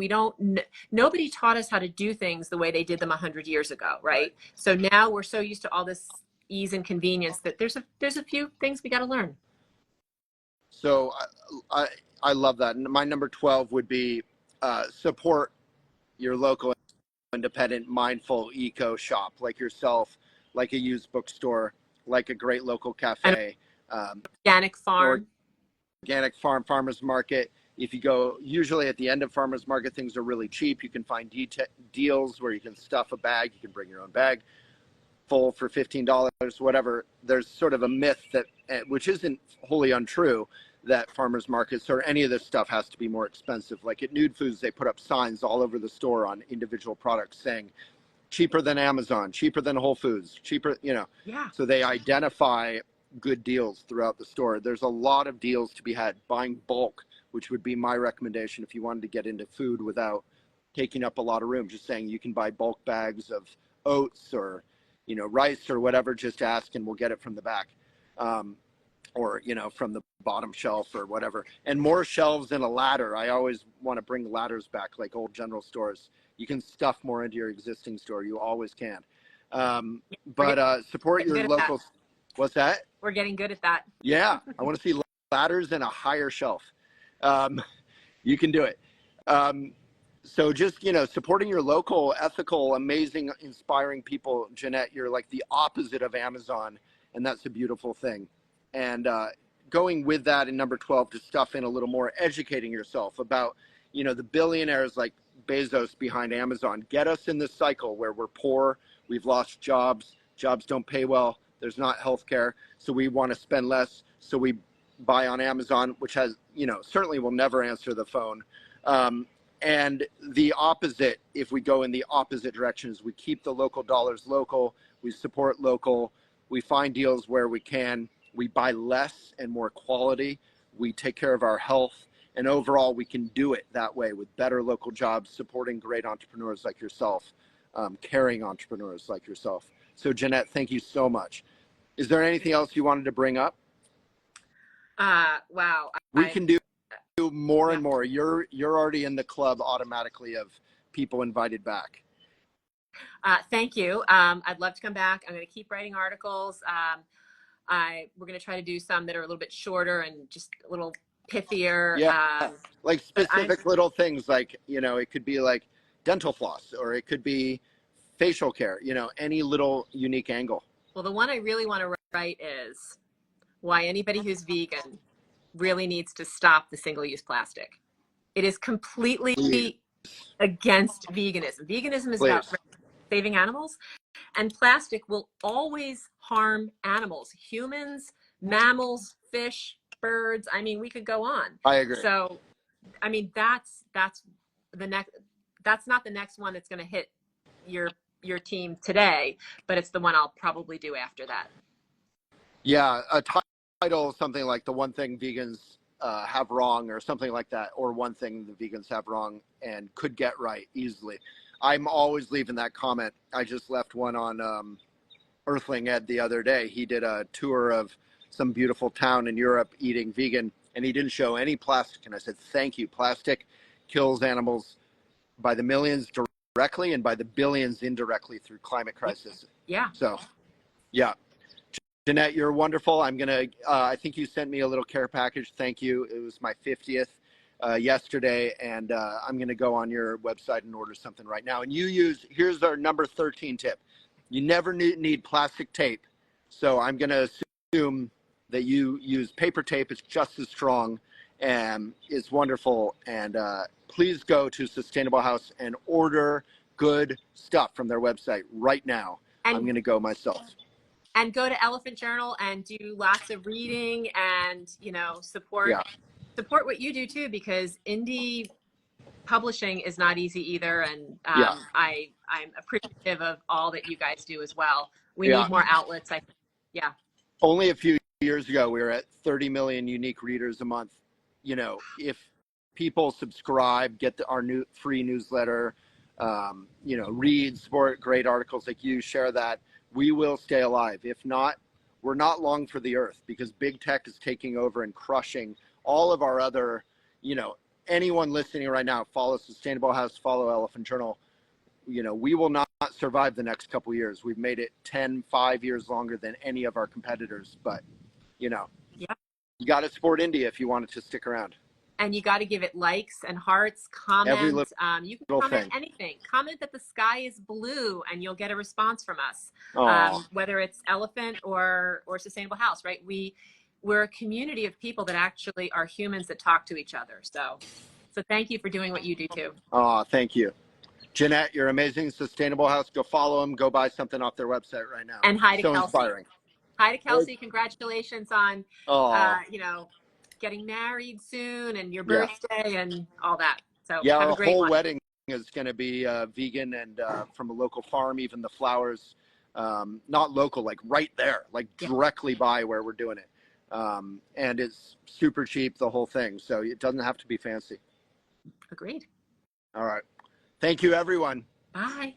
Nobody taught us how to do things the way they did them 100 years ago, right? So now we're so used to all this ease and convenience that there's a few things we got to learn. So I love that. And my number 12 would be support your local independent mindful eco shop, like yourself, like a used bookstore, like a great local cafe, organic farm, farmers market. If you go, usually at the end of farmers market, things are really cheap. You can find deals where you can stuff a bag. You can bring your own bag full for $15, whatever. There's sort of a myth that, which isn't wholly untrue, that farmers markets or any of this stuff has to be more expensive. Like at Nude Foods, they put up signs all over the store on individual products saying cheaper than Amazon, cheaper than Whole Foods, cheaper, Yeah. So they identify good deals throughout the store. There's a lot of deals to be had. Buying bulk, which would be my recommendation if you wanted to get into food without taking up a lot of room. Just saying you can buy bulk bags of oats or rice or whatever, just ask and we'll get it from the back, or, from the bottom shelf or whatever. And more shelves and a ladder. I always want to bring ladders back, like old general stores. You can stuff more into your existing store. You always can. But support your local. What's that? We're getting good at that. Yeah. I want to see ladders and a higher shelf. You can do it. So just, supporting your local, ethical, amazing, inspiring people. Janette, you're like the opposite of Amazon, and that's a beautiful thing. And going with that in number 12, to stuff in a little more, educating yourself about, the billionaires like Bezos behind Amazon. Get us in this cycle where we're poor, we've lost jobs don't pay well, there's not healthcare, so we want to spend less, so we buy on Amazon, which has, certainly will never answer the phone. And the opposite, if we go in the opposite direction, is we keep the local dollars local, we support local, we find deals where we can, we buy less and more quality, we take care of our health, and overall we can do it that way with better local jobs, supporting great entrepreneurs like yourself, caring entrepreneurs like yourself. So Janette, thank you so much. Is there anything else you wanted to bring up? Wow. We can do more and more. You're already in the club automatically of people invited back. Thank you. I'd love to come back. I'm going to keep writing articles. We're going to try to do some that are a little bit shorter and just a little pithier. Yeah, like specific little things, like, it could be like dental floss, or it could be facial care, any little unique angle. Well, the one I really want to write is why anybody who's vegan really needs to stop the single-use plastic. It is completely against veganism. Veganism is about saving animals, and plastic will always harm animals, humans, mammals, fish, birds. I mean, we could go on. I agree. So, I mean, that's the next. That's not the next one that's going to hit your team today, but it's the one I'll probably do after that. Yeah, a title, something like the one thing vegans have wrong, or something like that, or one thing the vegans have wrong and could get right easily. I'm always leaving that comment. I just left one on Earthling Ed the other day. He did a tour of some beautiful town in Europe eating vegan, and he didn't show any plastic. And I said, thank you. Plastic kills animals by the millions directly and by the billions indirectly through climate crisis. Yeah. So, yeah. Janette, you're wonderful. I'm going to, I think you sent me a little care package. Thank you. It was my 50th yesterday, and I'm going to go on your website and order something right now. And here's our number 13 tip. You never need plastic tape. So I'm going to assume that you use paper tape. It's just as strong and it's wonderful. And please go to Sustainable House and order good stuff from their website right now. I'm going to go myself. And go to Elephant Journal and do lots of reading and, support what you do too, because indie publishing is not easy either. And I'm appreciative of all that you guys do as well. We need more outlets. Only a few years ago, we were at 30 million unique readers a month. If people subscribe, get our new free newsletter, read, support great articles like you, share that, we will stay alive. If not, we're not long for the earth, because big tech is taking over and crushing all of our other, anyone listening right now, follow Sustainable House, follow Elephant Journal. We will not survive the next couple of years. We've made it 5 years longer than any of our competitors, but you got to support India if you want it to stick around. And you got to give it likes and hearts, comments. You can comment anything. Comment that the sky is blue and you'll get a response from us. Whether it's Elephant or Sustainable House, right? We're a community of people that actually are humans that talk to each other. So thank you for doing what you do too. Oh, thank you. Janette, you're amazing. Sustainable House, go follow them. Go buy something off their website right now. And hi to Kelsey. Inspiring. Hi to Kelsey. Congratulations on, getting married soon and your birthday and all that. So have a great whole one. wedding is going to be vegan and from a local farm. Even the flowers, not local, like right there, like directly by where we're doing it. And it's super cheap, the whole thing. So it doesn't have to be fancy. Agreed. All right. Thank you, everyone. Bye.